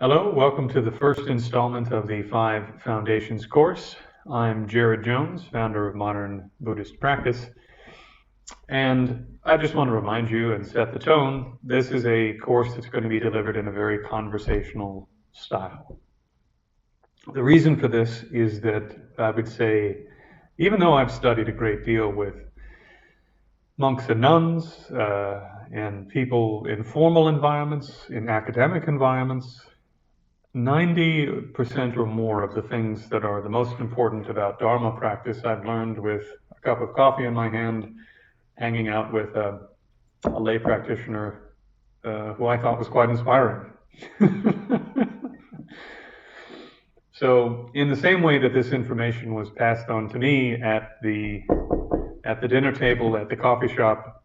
Hello, welcome to the first installment of the 5 Foundations course. I'm Jared Jones, founder of Modern Buddhist Practice, and I just want to remind you and set the tone, this is a course that's going to be delivered in a very conversational style. The reason for this is that I would say, even though I've studied a great deal with monks and nuns, and people in formal environments, in academic environments, 90% or more of the things that are the most important about Dharma practice I've learned with a cup of coffee in my hand, hanging out with a lay practitioner who I thought was quite inspiring. So in the same way that this information was passed on to me at the dinner table, at the coffee shop,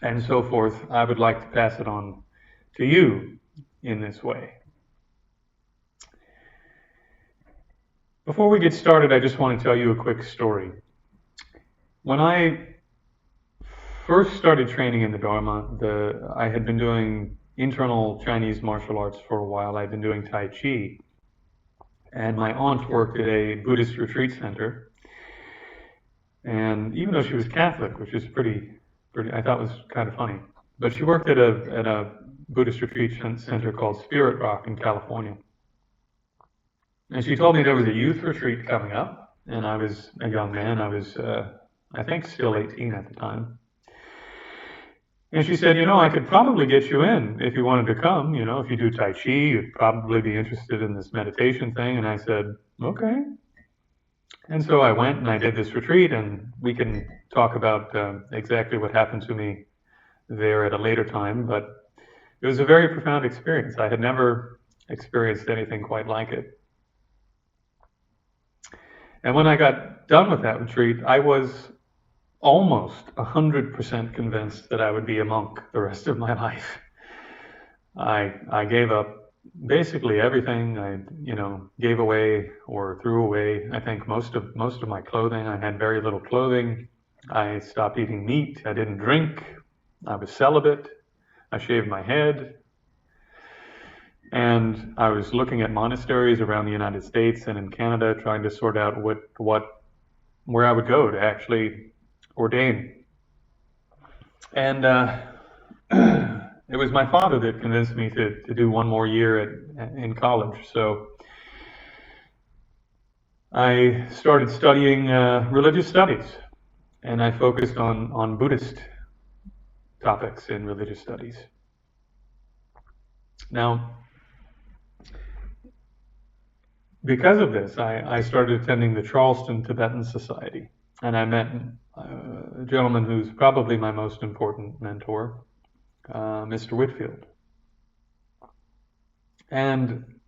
and so forth, I would like to pass it on to you in this way. Before we get started, I just want to tell you a quick story. When I first started training in the Dharma, I had been doing internal Chinese martial arts for a while. I'd been doing Tai Chi. And my aunt worked at a Buddhist retreat center. And even though she was Catholic, which is pretty I thought was kind of funny, but she worked at a Buddhist retreat center called Spirit Rock in California. And she told me there was a youth retreat coming up, and I was a young man. I was, I think, still 18 at the time. And she said, I could probably get you in if you wanted to come. If you do Tai Chi, you'd probably be interested in this meditation thing. And I said, okay. And so I went and I did this retreat, and we can talk about exactly what happened to me there at a later time. But it was a very profound experience. I had never experienced anything quite like it. And when I got done with that retreat, I was almost 100% convinced that I would be a monk the rest of my life. I gave up basically everything. I, gave away or threw away, I think, most of my clothing. I had very little clothing. I stopped eating meat. I didn't drink. I was celibate. I shaved my head. And I was looking at monasteries around the United States and in Canada, trying to sort out where I would go to actually ordain. And it was my father that convinced me to do one more year in college. So I started studying religious studies, and I focused on Buddhist topics in religious studies. Now, because of this, I started attending the Charleston Tibetan Society, and I met a gentleman who's probably my most important mentor, Mr. Whitfield. And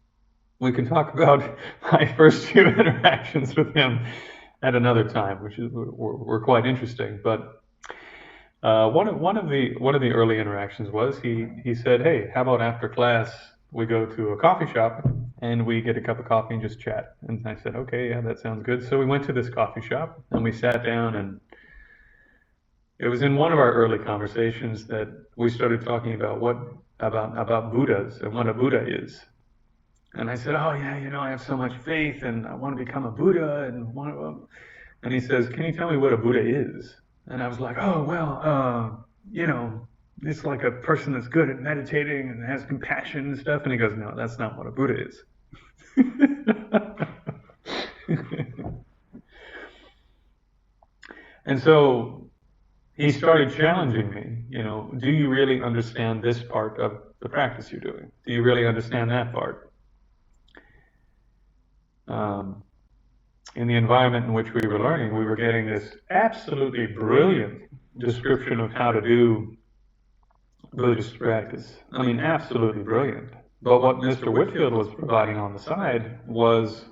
we can talk about my first few interactions with him at another time, which were quite interesting. But one of the early interactions was he said, "Hey, how about after class we go to a coffee shop and we get a cup of coffee and just chat?" And I said, okay, yeah, that sounds good. So we went to this coffee shop and we sat down, and it was in one of our early conversations that we started talking about Buddhas and what a Buddha is. And I said, oh yeah, I have so much faith and I want to become a Buddha and he says, can you tell me what a Buddha is? And I was like, oh, well, it's like a person that's good at meditating and has compassion and stuff. And he goes, no, that's not what a Buddha is. And so he started challenging me, do you really understand this part of the practice you're doing? Do you really understand that part? In the environment in which we were learning, we were getting this absolutely brilliant description of how to do Buddhist practice. I mean, absolutely brilliant. But what Mr. Whitfield was providing on the side was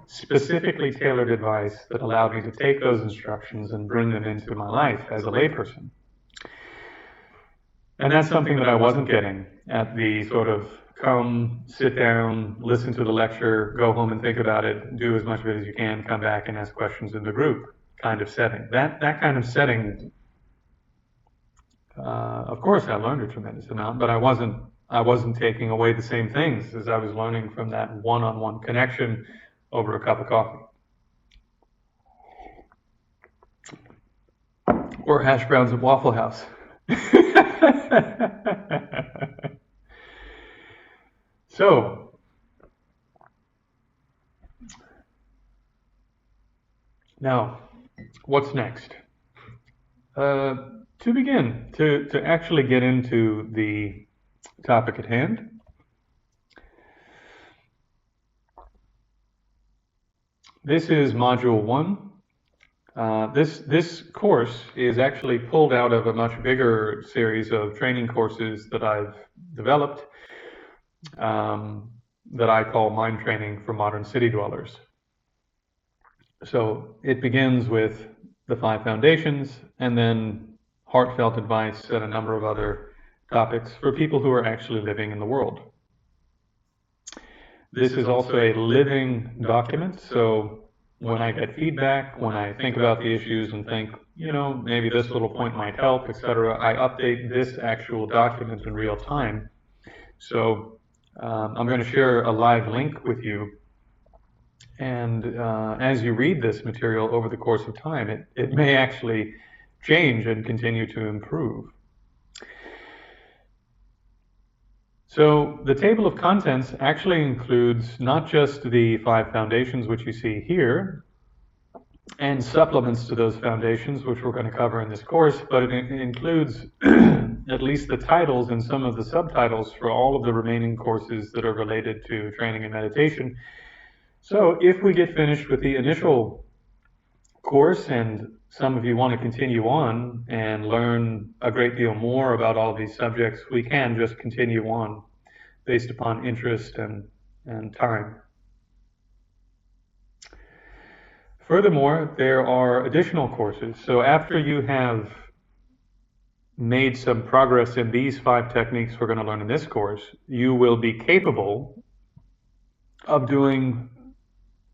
specifically tailored advice that allowed me to take those instructions and bring them into my life as a layperson. And that's something that I wasn't getting at the sort of come, sit down, listen to the lecture, go home and think about it, do as much of it as you can, come back and ask questions in the group kind of setting. That kind of setting, of course I learned a tremendous amount, but I wasn't I wasn't taking away the same things as I was learning from that one-on-one connection over a cup of coffee. Or hash browns at Waffle House. So, now, what's next? To begin, to actually get into the topic at hand, this is Module 1. This course is actually pulled out of a much bigger series of training courses that I've developed that I call Mind Training for Modern City Dwellers. So it begins with the 5 foundations and then heartfelt advice and a number of other topics for people who are actually living in the world. This is also a living document, so when I get feedback, when I think about the issues and think, maybe this little point might help, etc., I update this actual document in real time. So I'm going to share a live link with you. And as you read this material over the course of time, it may actually change and continue to improve. So the table of contents actually includes not just the 5 foundations which you see here, and supplements to those foundations which we're going to cover in this course, but it includes at least the titles and some of the subtitles for all of the remaining courses that are related to training and meditation. So if we get finished with the initial course and some of you want to continue on and learn a great deal more about all of these subjects, we can just continue on based upon interest and time. Furthermore, there are additional courses. So after you have made some progress in these 5 techniques we're going to learn in this course, you will be capable of doing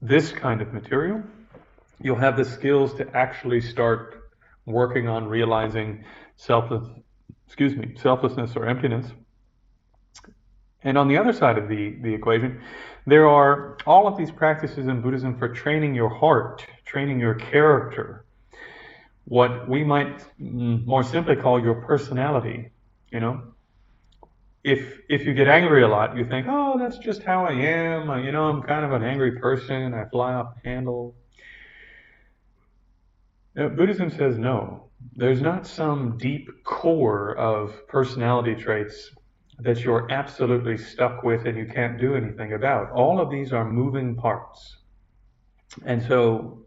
this kind of material. You'll have the skills to actually start working on realizing selflessness or emptiness. And on the other side of the equation, there are all of these practices in Buddhism for training your heart, training your character, what we might more simply call your personality. If you get angry a lot, you think, oh, that's just how I am. I'm kind of an angry person. I fly off the handle. Buddhism says no. There's not some deep core of personality traits that you're absolutely stuck with and you can't do anything about. All of these are moving parts. And so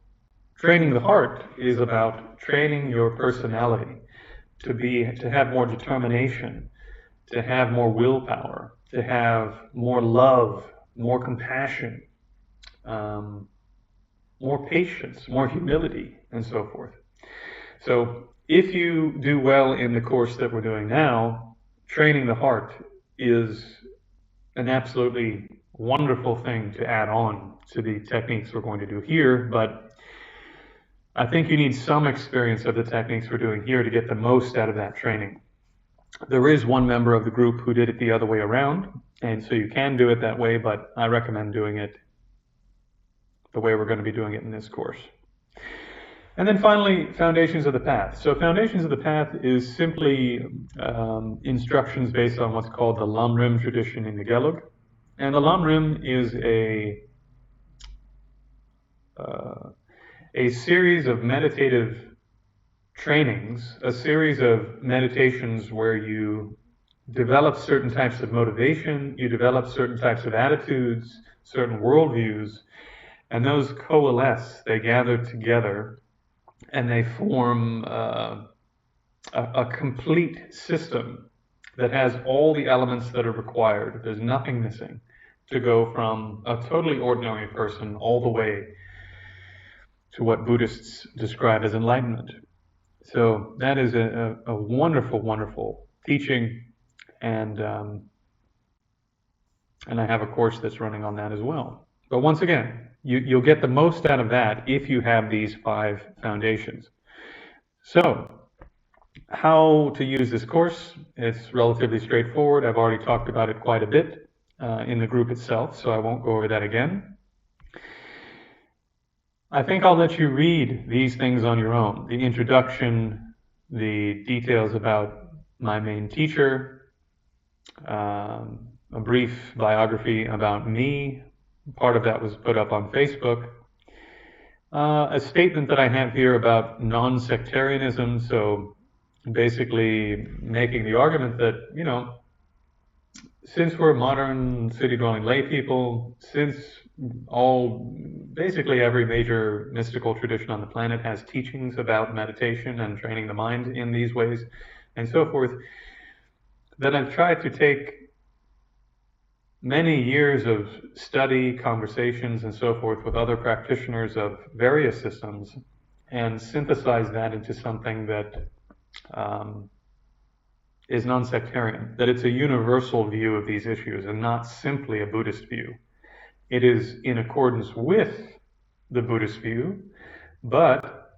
training the heart is about training your personality to have more determination, to have more willpower, to have more love, more compassion, more patience, more humility, and so forth. So if you do well in the course that we're doing now, training the heart is an absolutely wonderful thing to add on to the techniques we're going to do here, but I think you need some experience of the techniques we're doing here to get the most out of that training. There is one member of the group who did it the other way around, and so you can do it that way, but I recommend doing it the way we're going to be doing it in this course. And then finally, Foundations of the Path. So Foundations of the Path is simply instructions based on what's called the Lamrim tradition in the Gelug. And the Lamrim is a series of meditative trainings, a series of meditations where you develop certain types of motivation, you develop certain types of attitudes, certain worldviews, and those coalesce, they gather together, and they form a complete system that has all the elements that are required. There's nothing missing to go from a totally ordinary person all the way to what Buddhists describe as enlightenment. So that is a wonderful, wonderful teaching, and I have a course that's running on that as well. But once again, you'll get the most out of that if you have these 5 foundations. So How to use this course, it's relatively straightforward. I've already talked about it quite a bit in the group itself, so I won't go over that again. I think I'll let you read these things on your own. The introduction, the details about my main teacher, a brief biography about me. Part of that was put up on Facebook. A statement that I have here about non-sectarianism, so basically making the argument that, since we're modern city-dwelling lay people, since basically every major mystical tradition on the planet has teachings about meditation and training the mind in these ways and so forth, that I've tried to take many years of study, conversations, and so forth with other practitioners of various systems and synthesize that into something that is non-sectarian, that it's a universal view of these issues and not simply a Buddhist view. It is in accordance with the Buddhist view, but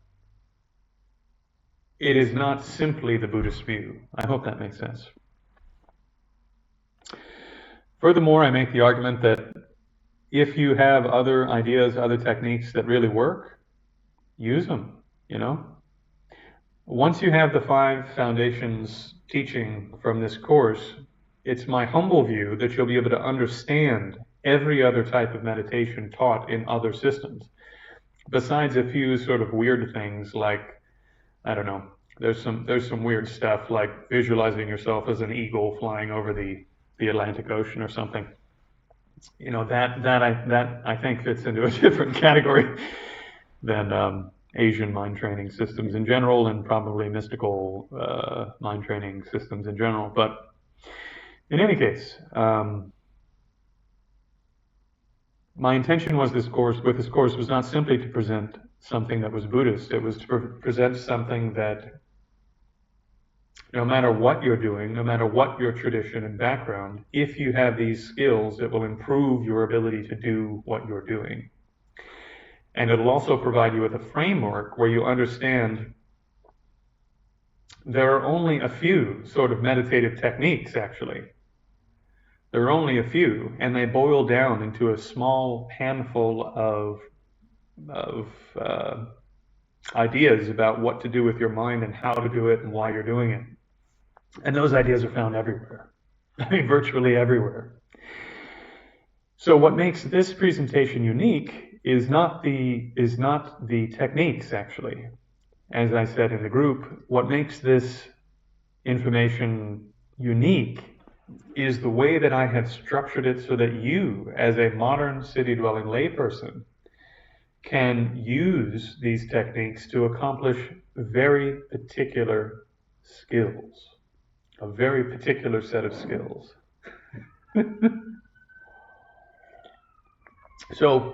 it is not simply the Buddhist view. I hope that makes sense. Furthermore, I make the argument that if you have other ideas, other techniques that really work, use them, Once you have the 5 foundations teaching from this course, it's my humble view that you'll be able to understand every other type of meditation taught in other systems. Besides a few sort of weird things like, I don't know, there's some weird stuff like visualizing yourself as an eagle flying over the Atlantic Ocean or something. That I think fits into a different category than Asian mind training systems in general, and probably mystical mind training systems in general. But in any case, my intention with this course was not simply to present something that was Buddhist. It was to present something that, no matter what you're doing, no matter what your tradition and background, if you have these skills, it will improve your ability to do what you're doing. And it'll also provide you with a framework where you understand there are only a few sort of meditative techniques, actually. There are only a few, and they boil down into a small handful of ideas about what to do with your mind and how to do it and why you're doing it. And those ideas are found everywhere. I mean, virtually everywhere. So what makes this presentation unique is not the techniques, actually. As I said in the group, what makes this information unique is the way that I have structured it so that you, as a modern city-dwelling layperson, can use these techniques to accomplish very particular skills, a very particular set of skills. So,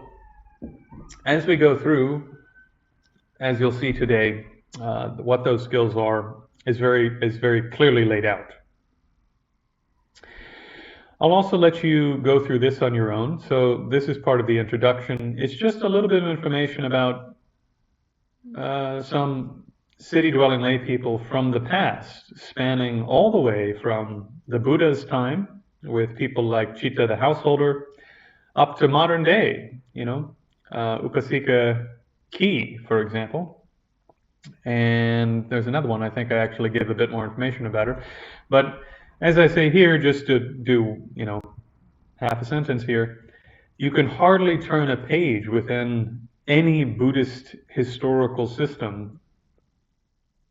as we go through, as you'll see today, what those skills are is very clearly laid out. I'll also let you go through this on your own. So this is part of the introduction. It's just a little bit of information about some city-dwelling lay people from the past, spanning all the way from the Buddha's time, with people like Chitta the householder, up to modern day, Upasika Ki, for example. And there's another one, I think I actually give a bit more information about her. But as I say here, just to do, half a sentence here, you can hardly turn a page within any Buddhist historical system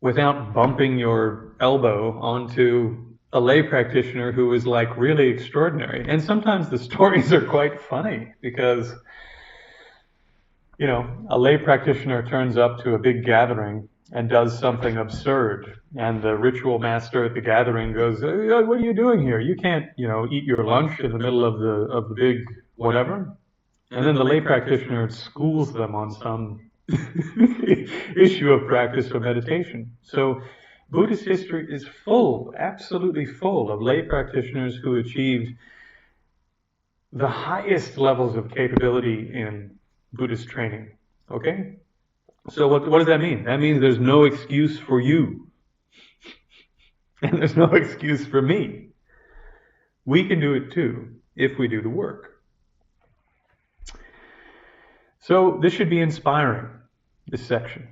without bumping your elbow onto a lay practitioner who is like really extraordinary. And sometimes the stories are quite funny because, a lay practitioner turns up to a big gathering and does something absurd, and the ritual master at the gathering goes, "What are you doing here? You can't, eat your lunch in the middle of the big whatever." And then the lay practitioner schools them on some issue of practice or meditation. So Buddhist history is full, absolutely full, of lay practitioners who achieved the highest levels of capability in Buddhist training. Okay? So what does that mean? That means there's no excuse for you. And there's no excuse for me. We can do it too if we do the work. So this should be inspiring, this section.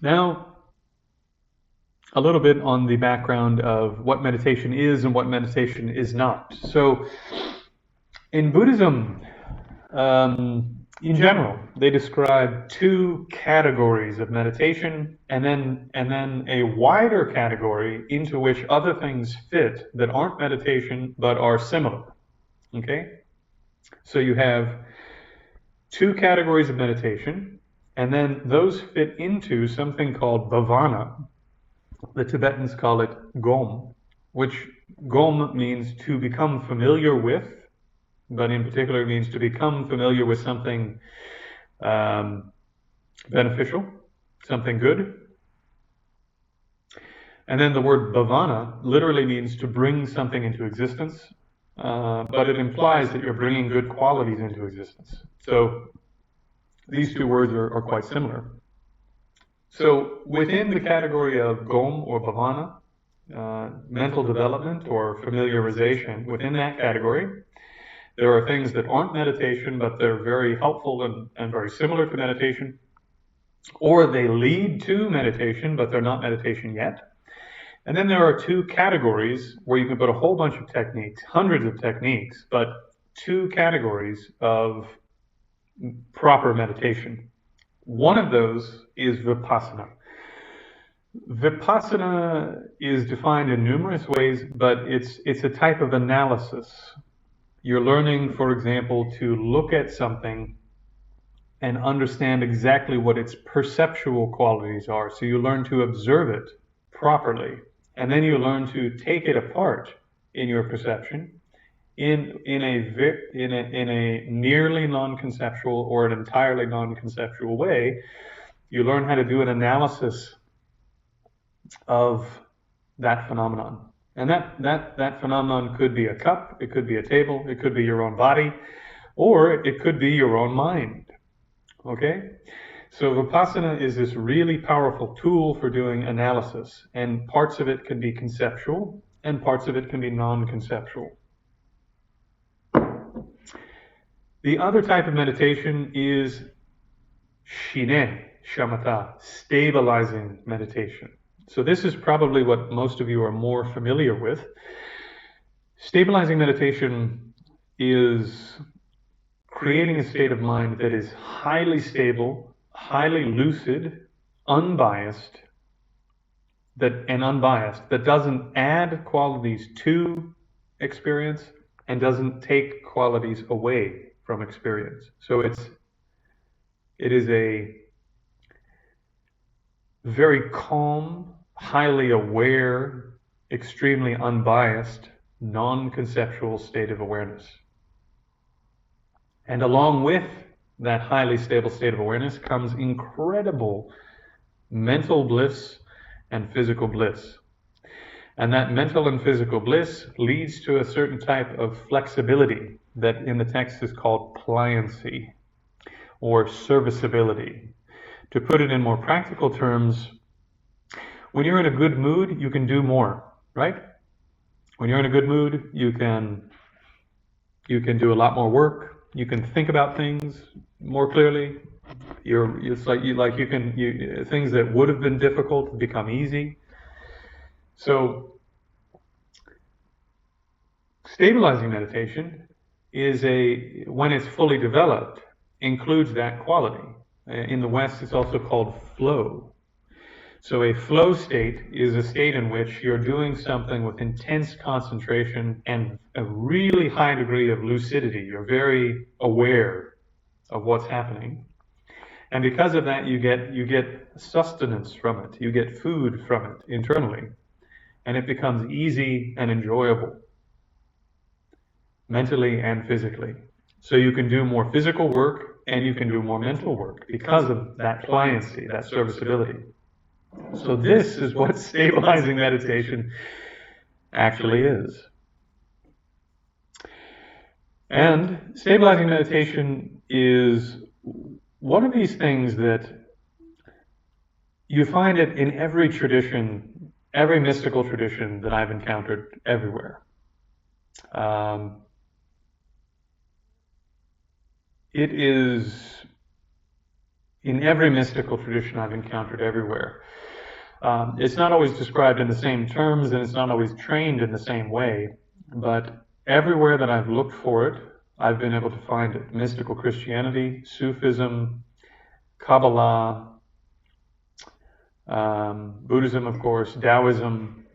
Now, a little bit on the background of what meditation is and what meditation is not. So in Buddhism, in general, they describe two categories of meditation, and then a wider category into which other things fit that aren't meditation but are similar. Okay? So you have two categories of meditation, and then those fit into something called bhavana. The Tibetans call it gom, which gom means to become familiar with, but in particular it means to become familiar with something beneficial, something good. And then the word bhavana literally means to bring something into existence, but it implies that you're bringing good qualities into existence. So these two words are quite similar. So within the category of gom or bhavana, mental development or familiarization, within that category, there are things that aren't meditation, but they're very helpful and very similar to meditation, or they lead to meditation, but they're not meditation yet. And then there are two categories where you can put a whole bunch of techniques, hundreds of techniques, but two categories of proper meditation. One of those is vipassana. Vipassana is defined in numerous ways, but it's a type of analysis. You're learning, for example, to look at something and understand exactly what its perceptual qualities are. So you learn to observe it properly, and then you learn to take it apart in your perception in a nearly non-conceptual or an entirely non-conceptual way. You learn how to do an analysis of that phenomenon. And that phenomenon could be a cup, it could be a table, it could be your own body, or it could be your own mind. Okay? So Vipassana is this really powerful tool for doing analysis, and parts of it can be conceptual, and parts of it can be non-conceptual. The other type of meditation is shine, shamatha, stabilizing meditation. So this is probably what most of you are more familiar with. Stabilizing meditation is creating a state of mind that is highly stable, highly lucid, unbiased, that doesn't add qualities to experience and doesn't take qualities away from experience. So it is a very calm, highly aware, extremely unbiased, non-conceptual state of awareness. And along with that highly stable state of awareness comes incredible mental bliss and physical bliss. And that mental and physical bliss leads to a certain type of flexibility that in the text is called pliancy or serviceability. To put it in more practical terms, when you're in a good mood, you can do more, right? When you're in a good mood, you can do a lot more work. You can think about things more clearly. Things that would have been difficult become easy. So stabilizing meditation when it's fully developed, includes that quality. In the West, it's also called flow. So a flow state is a state in which you're doing something with intense concentration and a really high degree of lucidity. You're very aware of what's happening. And because of that, you get sustenance from it. You get food from it internally. And it becomes easy and enjoyable, mentally and physically. So you can do more physical work and you can do more mental work because of that pliancy, that serviceability. So this is what stabilizing meditation actually is. And stabilizing meditation is one of these things that you find it in every tradition, every mystical tradition that I've encountered everywhere. It is in every mystical tradition I've encountered everywhere. It's not always described in the same terms, and it's not always trained in the same way, but everywhere that I've looked for it, I've been able to find it. Mystical Christianity, Sufism, Kabbalah, Buddhism, of course, Taoism.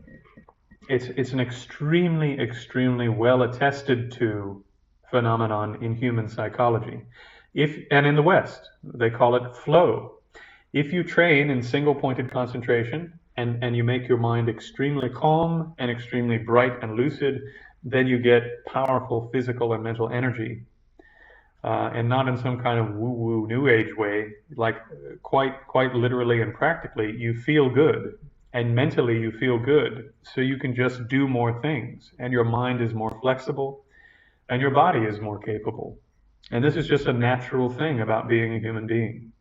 It's an extremely, extremely well attested to phenomenon in human psychology. And in the West, they call it flow. If you train in single-pointed concentration and you make your mind extremely calm and extremely bright and lucid, then you get powerful physical and mental energy. And not in some kind of woo-woo new age way, like quite literally and practically, you feel good. And mentally you feel good. So you can just do more things. And your mind is more flexible. And your body is more capable. And this is just a natural thing about being a human being.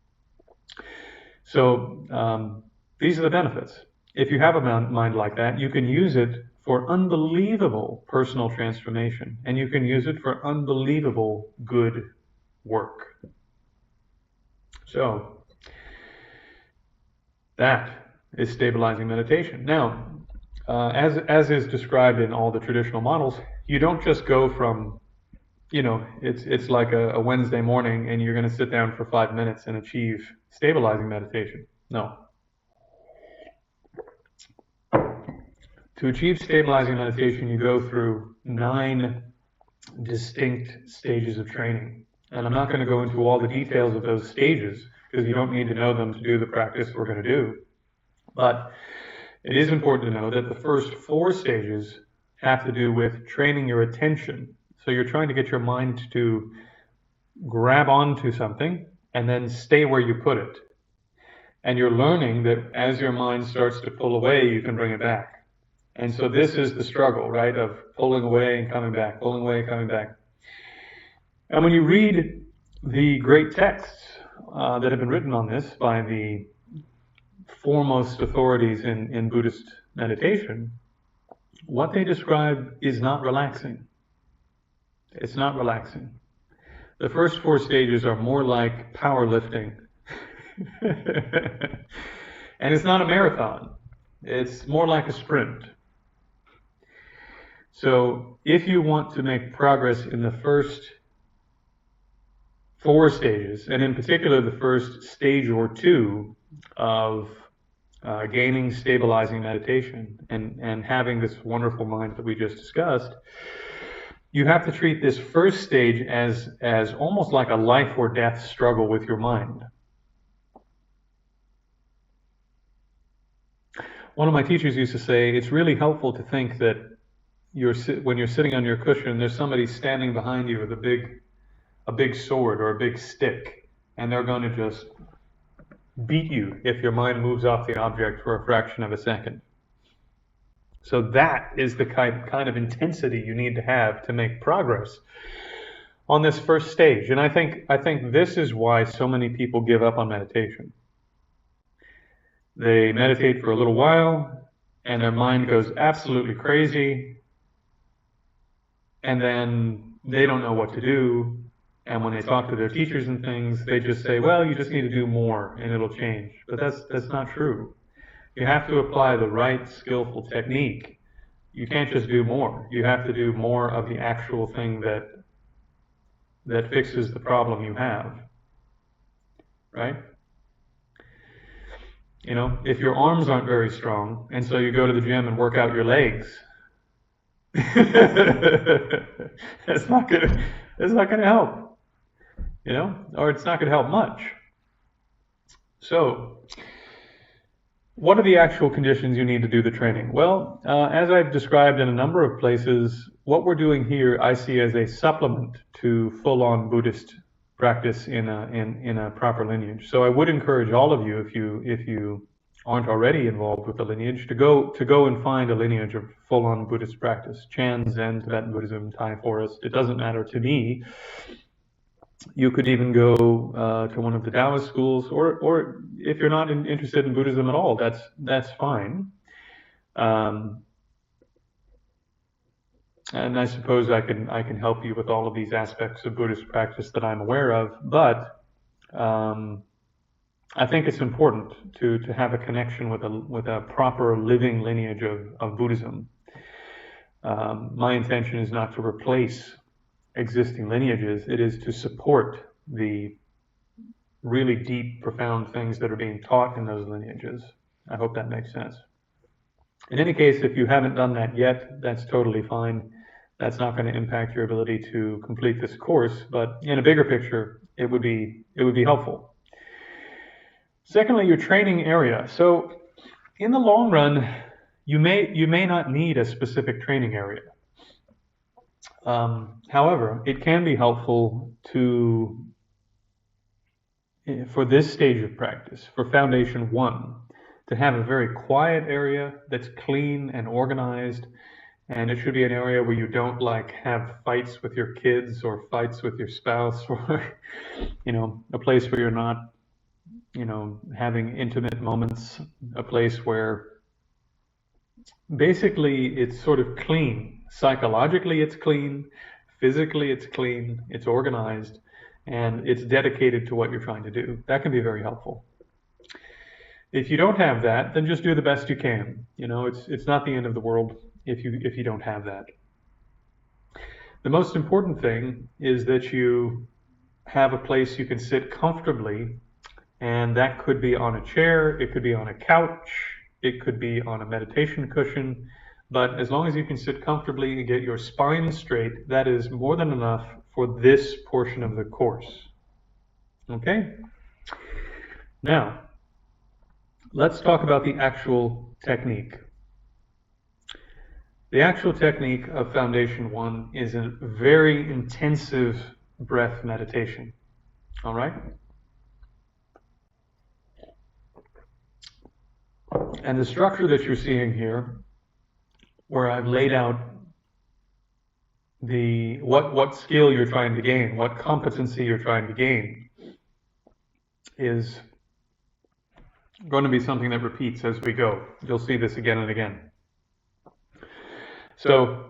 So these are the benefits. If you have a mind like that, you can use it for unbelievable personal transformation. And you can use it for unbelievable good work. So that is stabilizing meditation. Now, as is described in all the traditional models, you don't just go from, it's like a Wednesday morning and you're going to sit down for 5 minutes and achieve stabilizing meditation. No. To achieve stabilizing meditation, you go through 9 distinct stages of training. And I'm not going to go into all the details of those stages because you don't need to know them to do the practice we're going to do. But it is important to know that the first 4 stages have to do with training your attention. So you're trying to get your mind to grab onto something and then stay where you put it. And you're learning that as your mind starts to pull away, you can bring it back. And so this is the struggle, right, of pulling away and coming back, pulling away, coming back. And when you read the great texts that have been written on this by the foremost authorities in Buddhist meditation, what they describe is not relaxing. It's not relaxing. The first 4 stages are more like powerlifting. And it's not a marathon. It's more like a sprint. So if you want to make progress in the first 4 stages, and in particular the first stage or 2 of gaining stabilizing meditation and having this wonderful mind that we just discussed, you have to treat this first stage as almost like a life or death struggle with your mind. One of my teachers used to say, it's really helpful to think that when you're sitting on your cushion, there's somebody standing behind you with a big sword or a big stick, and they're going to just beat you if your mind moves off the object for a fraction of a second. So that is the kind of intensity you need to have to make progress on this first stage. And I think this is why so many people give up on meditation. They meditate for a little while, and their mind goes absolutely crazy, and then they don't know what to do. And when they talk to their teachers and things, they just say, well, you just need to do more and it'll change. But that's not true. You have to apply the right skillful technique. You can't just do more. You have to do more of the actual thing that fixes the problem you have. Right? If your arms aren't very strong, and so you go to the gym and work out your legs, that's not gonna help. Or it's not going to help much. So, what are the actual conditions you need to do the training? Well, as I've described in a number of places, what we're doing here I see as a supplement to full-on Buddhist practice in a proper lineage. So I would encourage all of you, if you aren't already involved with the lineage, to go and find a lineage of full-on Buddhist practice. Chan, Zen, Tibetan Buddhism, Thai Forest, it doesn't matter to me. You could even go to one of the Taoist schools, or if you're not interested in Buddhism at all, that's fine. Um, and I suppose I can help you with all of these aspects of Buddhist practice that I'm aware of. But um, I think it's important to have a connection with a proper living lineage of Buddhism. My intention is not to replace existing lineages. It is to support the really deep, profound things that are being taught in those lineages. I hope that makes sense. In any case, if you haven't done that yet, that's totally fine. That's not going to impact your ability to complete this course, but in a bigger picture, it would be helpful. Secondly, your training area. So in the long run, you may not need a specific training area. However, it can be helpful for this stage of practice, for Foundation 1, to have a very quiet area that's clean and organized. And it should be an area where you don't have fights with your kids or fights with your spouse, or a place where you're not having intimate moments, a place where basically it's sort of clean. Psychologically it's clean, physically it's clean, it's organized, and it's dedicated to what you're trying to do. That can be very helpful. If you don't have that, then just do the best you can. It's not the end of the world if you don't have that. The most important thing is that you have a place you can sit comfortably, and that could be on a chair, it could be on a couch, it could be on a meditation cushion, but as long as you can sit comfortably and get your spine straight, that is more than enough for this portion of the course. Okay? Now, let's talk about the actual technique. The actual technique of Foundation 1 is a very intensive breath meditation. All right? And the structure that you're seeing here, where I've laid out what skill you're trying to gain, what competency you're trying to gain, is going to be something that repeats as we go. You'll see this again and again. So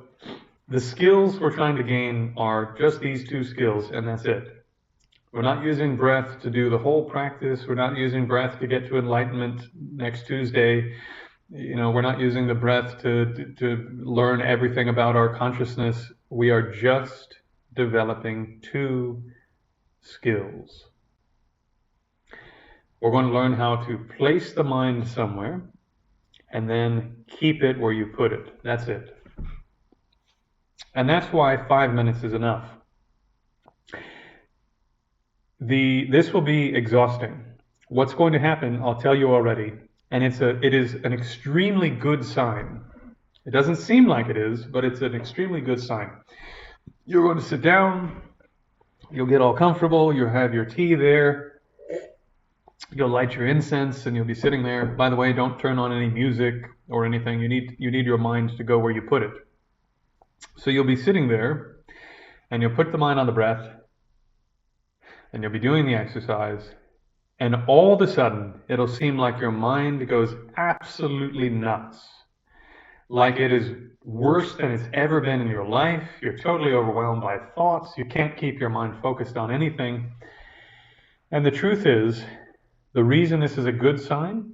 the skills we're trying to gain are just these two skills, and that's it. We're not using breath to do the whole practice. We're not using breath to get to enlightenment next Tuesday. We're not using the breath to learn everything about our consciousness. We are just developing two skills. We're going to learn how to place the mind somewhere and then keep it where you put it. That's it. And that's why 5 minutes is enough. This will be exhausting. What's going to happen, I'll tell you already, and it is an extremely good sign. It doesn't seem like it is, but it's an extremely good sign. You're going to sit down, you'll get all comfortable, you'll have your tea there, you'll light your incense, and you'll be sitting there. By the way, don't turn on any music or anything. You need your mind to go where you put it. So you'll be sitting there, and you'll put the mind on the breath, and you'll be doing the exercise, and all of a sudden, it'll seem like your mind goes absolutely nuts. Like it is worse than it's ever been in your life. You're totally overwhelmed by thoughts. You can't keep your mind focused on anything. And the truth is, the reason this is a good sign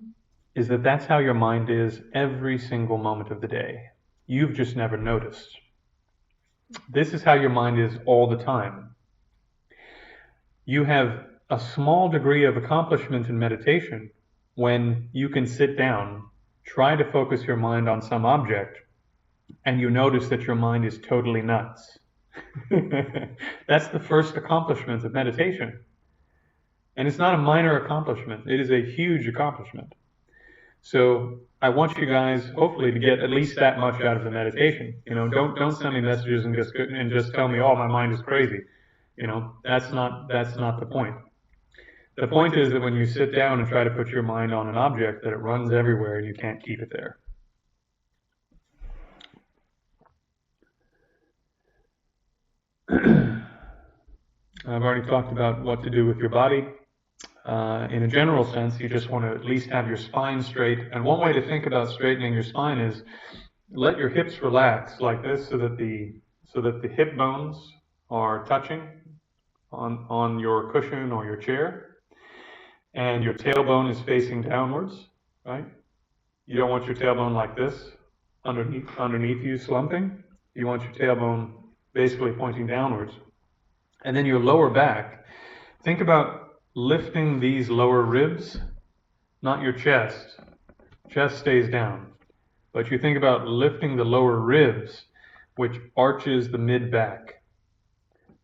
is that that's how your mind is every single moment of the day. You've just never noticed. This is how your mind is all the time. You have a small degree of accomplishment in meditation when you can sit down, try to focus your mind on some object, and you notice that your mind is totally nuts. That's the first accomplishment of meditation. And it's not a minor accomplishment. It is a huge accomplishment. So I want you guys, hopefully, to get at least that much out of the meditation. Don't send me messages and just tell me, oh, my mind is crazy. That's not the point. The point is that when you sit down and try to put your mind on an object, that it runs everywhere and you can't keep it there. I've already talked about what to do with your body. In a general sense, you just want to at least have your spine straight. And one way to think about straightening your spine is let your hips relax like this so that the hip bones are touching on your cushion or your chair, and your tailbone is facing downwards, right? You don't want your tailbone like this underneath you slumping. You want your tailbone basically pointing downwards. And then your lower back, think about lifting these lower ribs, not your chest. Chest stays down. But you think about lifting the lower ribs, which arches the mid-back,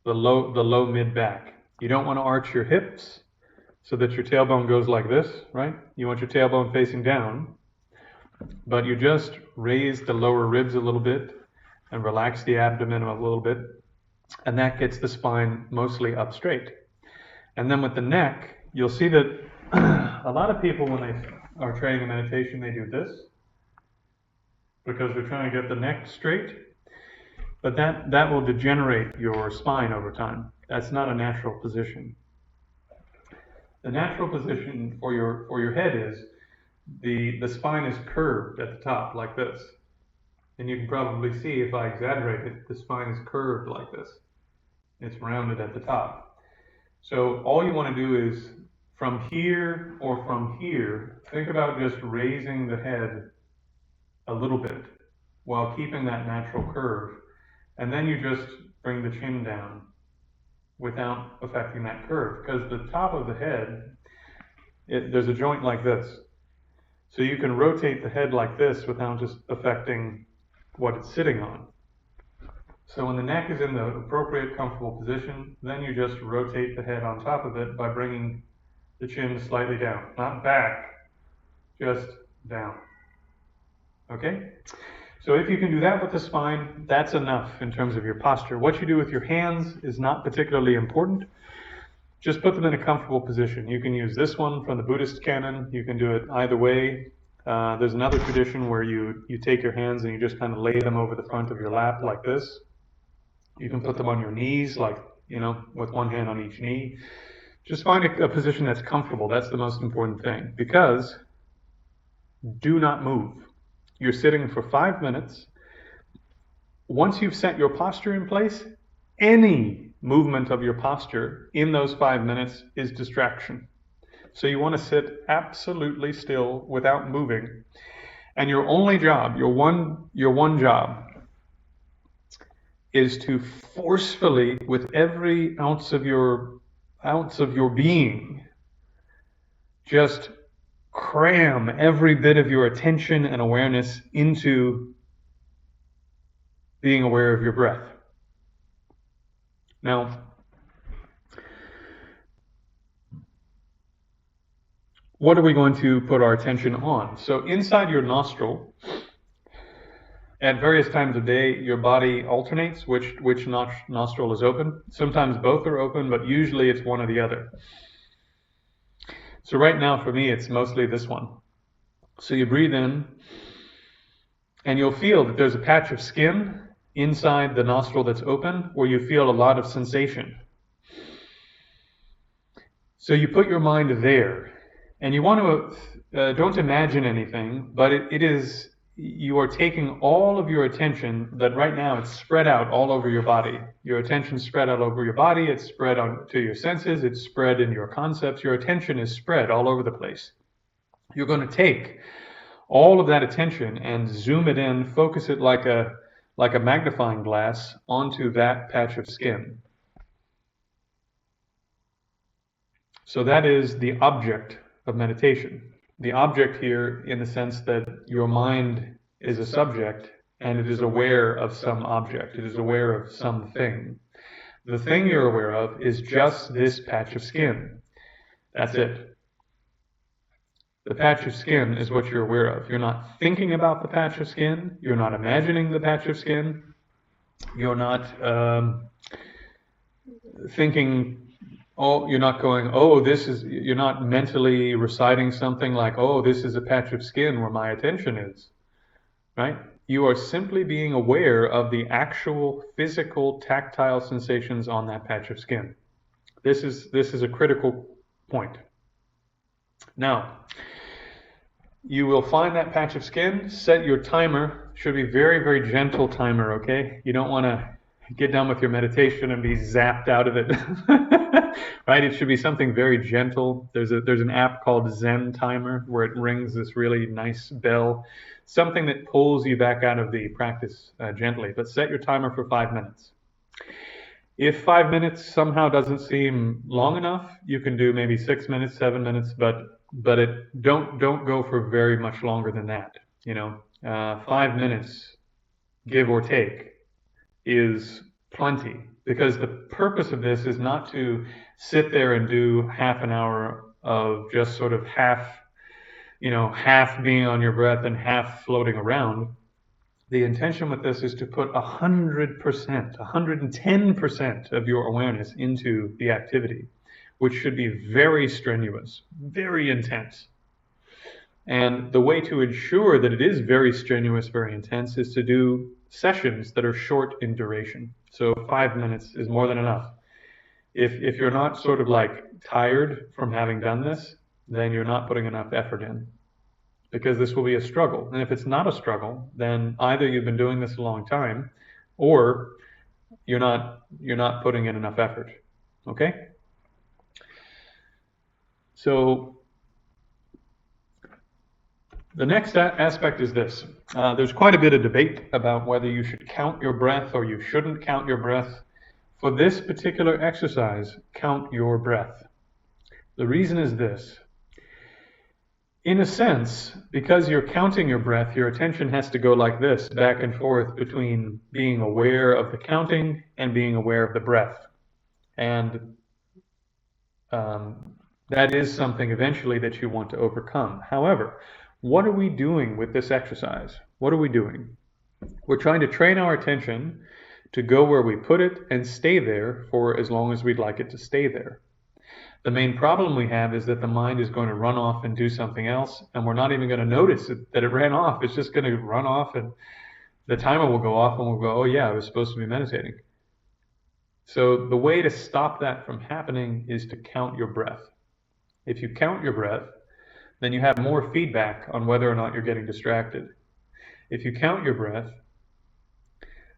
the low mid-back. You don't want to arch your hips so that your tailbone goes like this, right? You want your tailbone facing down, but you just raise the lower ribs a little bit and relax the abdomen a little bit, and that gets the spine mostly up straight. And then with the neck, you'll see that a lot of people, when they are training in meditation, they do this because they're trying to get the neck straight, but that will degenerate your spine over time. That's not a natural position. The natural position for your head is the spine is curved at the top like this. And you can probably see, if I exaggerate it, the spine is curved like this. It's rounded at the top. So all you want to do is from here or from here, think about just raising the head a little bit while keeping that natural curve. And then you just bring the chin down without affecting that curve, because the top of the head, there's a joint like this. So you can rotate the head like this without just affecting what it's sitting on. So when the neck is in the appropriate comfortable position, then you just rotate the head on top of it by bringing the chin slightly down. Not back, just down. Okay? So if you can do that with the spine, that's enough in terms of your posture. What you do with your hands is not particularly important. Just put them in a comfortable position. You can use this one from the Buddhist canon. You can do it either way. There's another tradition where you take your hands and you just kind of lay them over the front of your lap like this. You can put them on your knees, like, with one hand on each knee. Just find a position that's comfortable. That's the most important thing. Because do not move. You're sitting for 5 minutes. Once you've set your posture in place, any movement of your posture in those 5 minutes is distraction. So you want to sit absolutely still without moving. And your only job, your one job, is to forcefully, with every ounce of your being, just cram every bit of your attention and awareness into being aware of your breath. Now, what are we going to put our attention on? So inside your nostril, at various times of day, your body alternates which nostril is open. Sometimes both are open, but usually it's one or the other. So right now for me, it's mostly this one. So you breathe in, and you'll feel that there's a patch of skin inside the nostril that's open where you feel a lot of sensation. So you put your mind there, and you want to, don't imagine anything, but it is, you are taking all of your attention that right now it's spread out all over your body. Your attention's spread out over your body, it's spread on to your senses, it's spread in your concepts. Your attention is spread all over the place. You're going to take all of that attention and zoom it in, focus it like a magnifying glass onto that patch of skin. So that is the object of meditation. The object here in the sense that your mind is a subject and it is aware of some object. It is aware of something. The thing you're aware of is just this patch of skin. That's it. The patch of skin is what you're aware of. You're not thinking about the patch of skin. You're not imagining the patch of skin. You're not thinking, you're not going, you're not mentally reciting something like, this is a patch of skin where my attention is, right? You are simply being aware of the actual physical tactile sensations on that patch of skin. This is a critical point. Now, you will find that patch of skin, set your timer. Should be very, very gentle timer, okay? You don't want to get done with your meditation and be zapped out of it. Right? It should be something very gentle. There's an app called Zen Timer where it rings this really nice bell, something that pulls you back out of the practice gently. But set your timer for 5 minutes. If 5 minutes somehow doesn't seem long enough, you can do maybe 6 minutes, 7 minutes, but don't go for very much longer than that. 5 minutes, give or take, is plenty, because the purpose of this is not to sit there and do half an hour of just sort of half being on your breath and half floating around. The intention with this is to put 100%, 110% of your awareness into the activity, which should be very strenuous, very intense. And the way to ensure that it is very strenuous, very intense, is to do sessions that are short in duration. So 5 minutes is more than enough. If you're not sort of like tired from having done this, then you're not putting enough effort in, because this will be a struggle. And if it's not a struggle, then either you've been doing this a long time, or you're not putting in enough effort. Okay? So the next aspect is this. There's quite a bit of debate about whether you should count your breath or you shouldn't count your breath. For this particular exercise, count your breath. The reason is this. In a sense, because you're counting your breath, your attention has to go like this, back and forth between being aware of the counting and being aware of the breath. And that is something eventually that you want to overcome. However, what are we doing with this exercise? What are we doing? We're trying to train our attention to go where we put it and stay there for as long as we'd like it to stay there. The main problem we have is that the mind is going to run off and do something else, and we're not even going to notice that it ran off. It's just going to run off, and the timer will go off, and we'll go, oh yeah, I was supposed to be meditating. So the way to stop that from happening is to count your breath. If you count your breath, then you have more feedback on whether or not you're getting distracted. If you count your breath,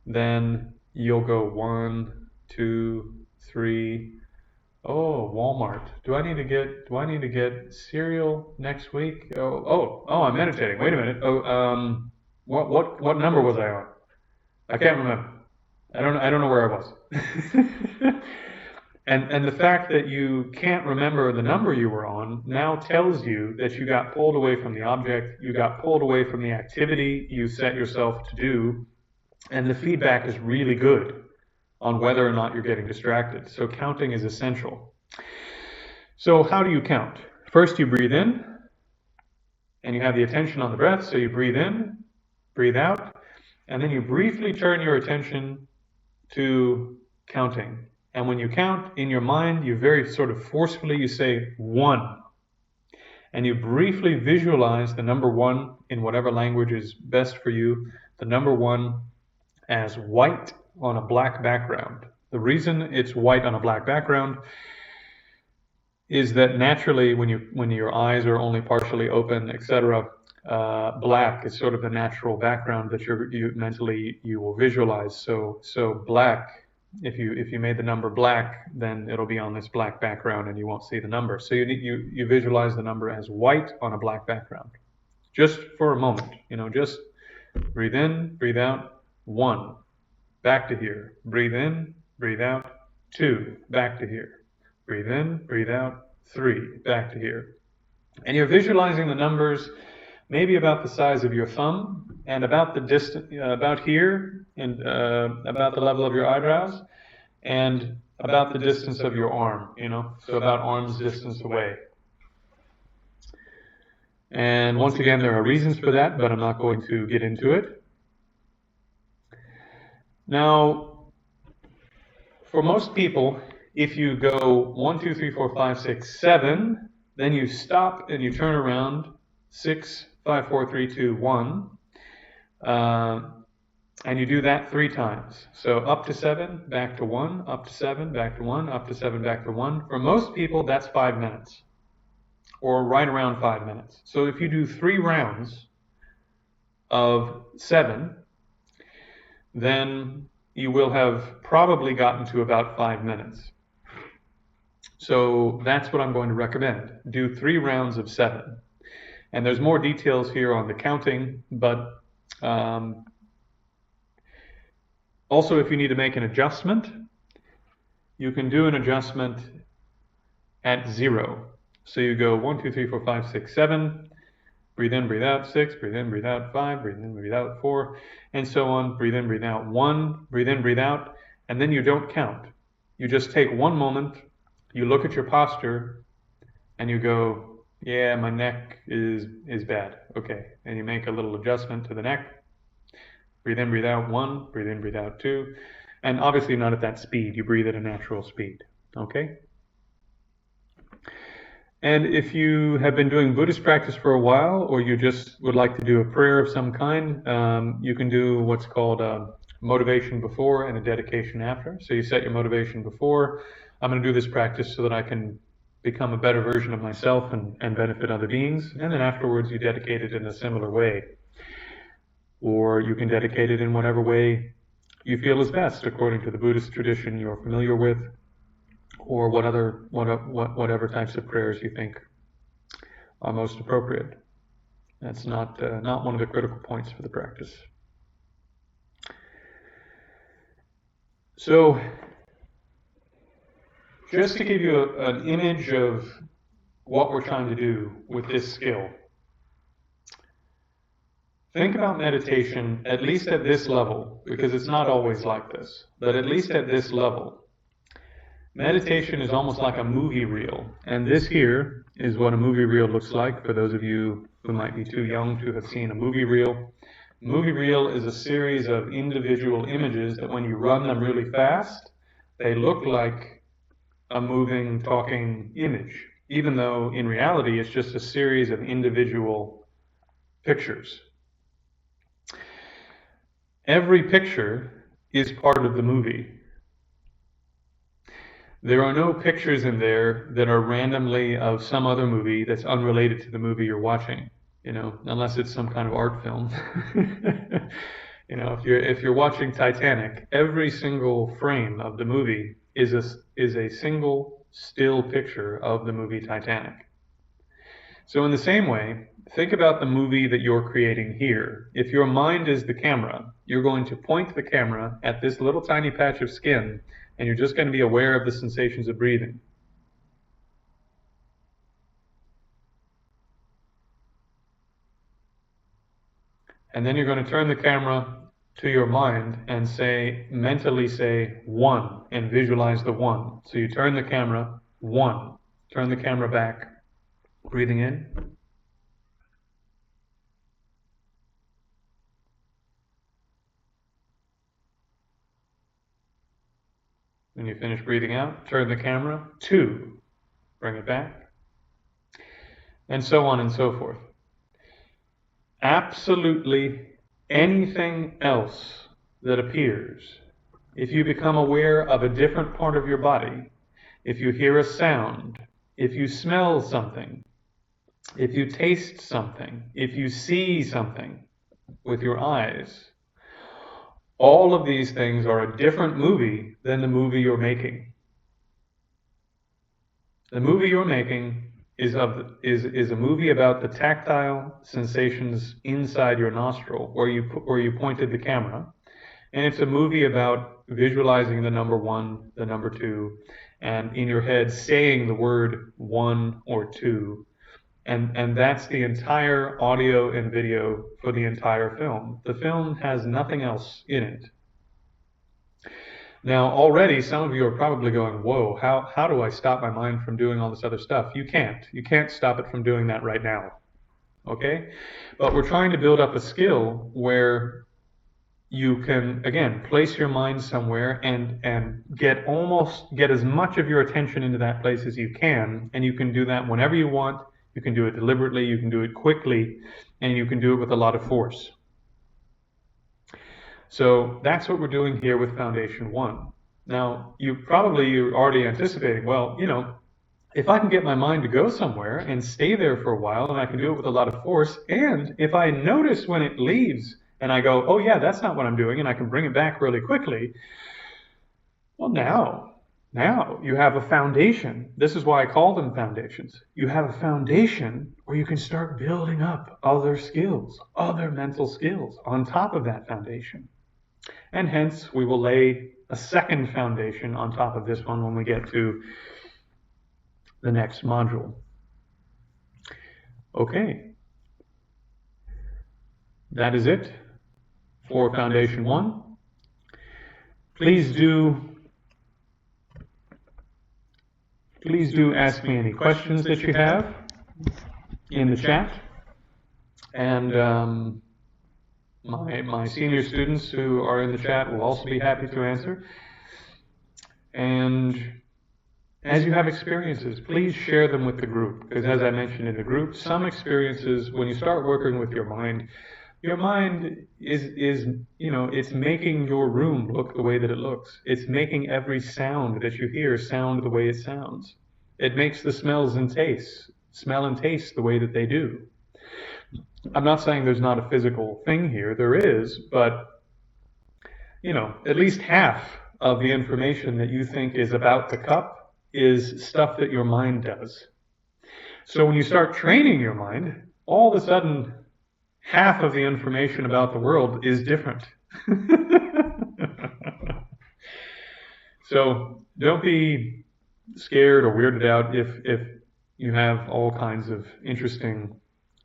then you'll go 1, 2, 3. Oh, Walmart. Do I need to get cereal next week? Oh, I'm meditating. Wait a minute. What number was I on? I can't remember. I don't know where I was. And the fact that you can't remember the number you were on now tells you that you got pulled away from the object, you got pulled away from the activity you set yourself to do, and the feedback is really good on whether or not you're getting distracted. So counting is essential. So how do you count? First you breathe in, and you have the attention on the breath, so you breathe in, breathe out, and then you briefly turn your attention to counting. And when you count in your mind, you very sort of forcefully, you say 1. And you briefly visualize the number 1 in whatever language is best for you, the number 1 as white on a black background. The reason it's white on a black background is that naturally when your eyes are only partially open, etc., black is sort of the natural background that you mentally will visualize. So black, if you made the number black, then it'll be on this black background and you won't see the number. So you visualize the number as white on a black background. Just for a moment, just breathe in, breathe out, 1, back to here. Breathe in, breathe out, 2, back to here. Breathe in, breathe out, 3, back to here. And you're visualizing the numbers maybe about the size of your thumb and about the distance, about here, and about the level of your eyebrows, and about the distance of your arm, so about arm's distance away. And once again, there are reasons for that, but I'm not going to get into it. Now, for most people, if you go 1, 2, 3, 4, 5, 6, 7, then you stop and you turn around 6, 5, 4, 3, 2, 1. And you do that 3 times. So up to 7, back to 1, up to 7, back to 1, up to 7, back to 1. For most people, that's 5 minutes, or right around 5 minutes. So if you do 3 rounds of 7, then you will have probably gotten to about 5 minutes. So that's what I'm going to recommend. Do 3 rounds of 7. And there's more details here on the counting, but also if you need to make an adjustment, you can do an adjustment at 0. So you go 1, 2, 3, 4, 5, 6, 7, breathe in, breathe out, 6, breathe in, breathe out, 5, breathe in, breathe out, 4, and so on. Breathe in, breathe out, 1, breathe in, breathe out, and then you don't count. You just take one moment, you look at your posture, and you go, yeah, my neck is bad. Okay, and you make a little adjustment to the neck. Breathe in, breathe out, 1, breathe in, breathe out, 2, and obviously not at that speed. You breathe at a natural speed, okay? And if you have been doing Buddhist practice for a while, or you just would like to do a prayer of some kind, you can do what's called a motivation before and a dedication after. So you set your motivation before. I'm going to do this practice so that I can become a better version of myself and benefit other beings. And then afterwards, you dedicate it in a similar way. Or you can dedicate it in whatever way you feel is best, according to the Buddhist tradition you're familiar with, or whatever types of prayers you think are most appropriate. That's not one of the critical points for the practice. So, just to give you an image of what we're trying to do with this skill, think about meditation, at least at this level, because it's not always like this, but at least at this level. Meditation is almost like a movie reel, and this here is what a movie reel looks like for those of you who might be too young to have seen a movie reel. A movie reel is a series of individual images that when you run them really fast, they look like a moving, talking image, even though in reality it's just a series of individual pictures. Every picture is part of the movie. There are no pictures in there that are randomly of some other movie that's unrelated to the movie you're watching, unless it's some kind of art film. If you're watching Titanic, every single frame of the movie is a single still picture of the movie Titanic. So in the same way, think about the movie that you're creating here. If your mind is the camera, you're going to point the camera at this little tiny patch of skin, and you're just going to be aware of the sensations of breathing. And then you're going to turn the camera to your mind and mentally say 1 and visualize the 1. So you turn the camera, 1. Turn the camera back, breathing in. When you finish breathing out, turn the camera, 2, bring it back, and so on and so forth. Absolutely anything else that appears, if you become aware of a different part of your body, if you hear a sound, if you smell something, if you taste something, if you see something with your eyes, all of these things are a different movie than the movie you're making. The movie you're making is a movie about the tactile sensations inside your nostril, where you pointed the camera, and it's a movie about visualizing the number 1, the number 2, and in your head saying the word 1 or 2. And that's the entire audio and video for the entire film. The film has nothing else in it. Now, already some of you are probably going, whoa, how do I stop my mind from doing all this other stuff? You can't. You can't stop it from doing that right now. Okay? But we're trying to build up a skill where you can, again, place your mind somewhere and get as much of your attention into that place as you can. And you can do that whenever you want. You can do it deliberately, you can do it quickly, and you can do it with a lot of force. So that's what we're doing here with Foundation 1. Now, you're already anticipating, well, if I can get my mind to go somewhere and stay there for a while, and I can do it with a lot of force, and if I notice when it leaves and I go, oh yeah, that's not what I'm doing, and I can bring it back really quickly, well, now you have a foundation. This is why I call them foundations. You have a foundation where you can start building up other skills, other mental skills on top of that foundation. And hence, we will lay a second foundation on top of this one when we get to the next module. Okay. That is it for Foundation 1. Please do ask me any questions that you have in the chat. And my senior students who are in the chat will also be happy to answer. And as you have experiences, please share them with the group. Because as I mentioned in the group, some experiences, when you start working with your mind is it's making your room look the way that it looks. It's making every sound that you hear sound the way it sounds. It makes the smells and tastes smell and taste the way that they do. I'm not saying there's not a physical thing here. There is, but at least half of the information that you think is about the cup is stuff that your mind does. So when you start training your mind, all of a sudden, half of the information about the world is different. So don't be scared or weirded out if you have all kinds of interesting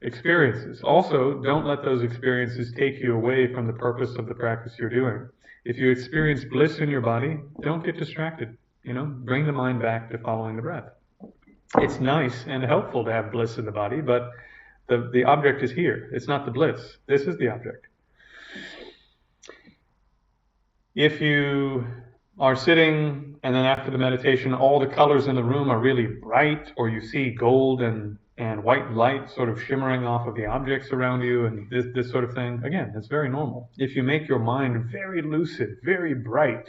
experiences. Also, don't let those experiences take you away from the purpose of the practice you're doing. If you experience bliss in your body, don't get distracted. Bring the mind back to following the breath. It's nice and helpful to have bliss in the body, but the object is here. It's not the bliss. This is the object. If you are sitting and then after the meditation, all the colors in the room are really bright, or you see gold and white light sort of shimmering off of the objects around you and this sort of thing, again, it's very normal. If you make your mind very lucid, very bright,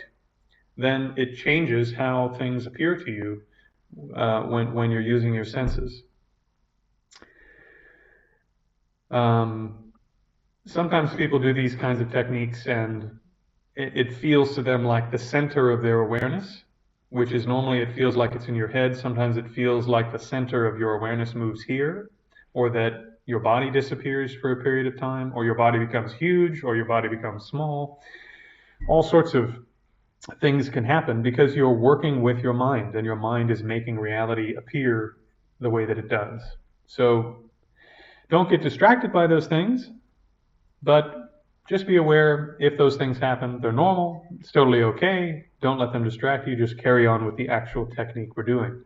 then it changes how things appear to you when you're using your senses. Sometimes people do these kinds of techniques and it feels to them like the center of their awareness, which is normally it feels like it's in your head. Sometimes it feels like the center of your awareness moves here, or that your body disappears for a period of time, or your body becomes huge, or your body becomes small. All sorts of things can happen because you're working with your mind, and your mind is making reality appear the way that it does. So don't get distracted by those things, but just be aware if those things happen, they're normal, it's totally okay. Don't let them distract you, just carry on with the actual technique we're doing.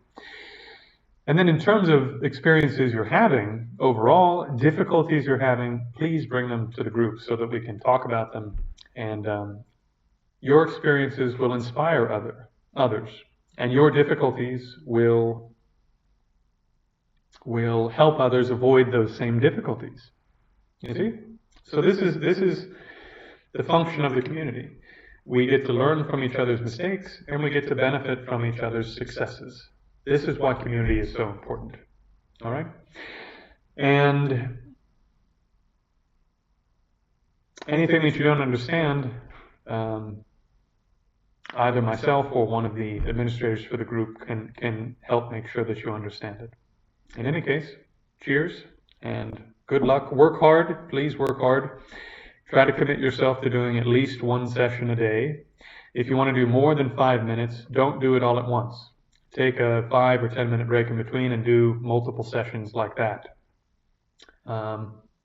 And then in terms of experiences you're having, overall, difficulties you're having, please bring them to the group so that we can talk about them. And your experiences will inspire others. And your difficulties will help others avoid those same difficulties. You see? So this is the function of the community. We get to learn from each other's mistakes, and we get to benefit from each other's successes. This is why community is so important. All right? And anything that you don't understand, either myself or one of the administrators for the group can help make sure that you understand it. In any case, cheers and good luck. Work hard. Please work hard. Try to commit yourself to doing at least one session a day. If you want to do more than 5 minutes, don't do it all at once. Take a 5 or 10 minute break in between and do multiple sessions like that.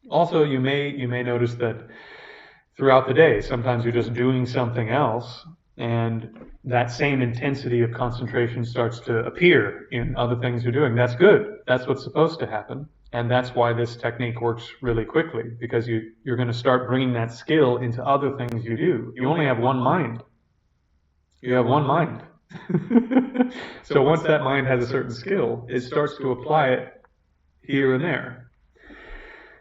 Also, you may notice that throughout the day, sometimes you're just doing something else, and that same intensity of concentration starts to appear in other things you're doing. That's good. That's what's supposed to happen. And that's why this technique works really quickly, because you're going to start bringing that skill into other things you do. You only have one mind. You have one mind. So once that mind has a certain skill, it starts to apply it here and there.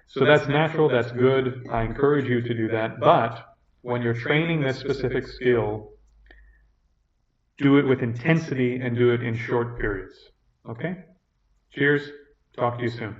So that's natural, that's good. I encourage you to do that. But when you're training this specific skill, do it with intensity and do it in short periods. Okay? Cheers. Talk to you soon.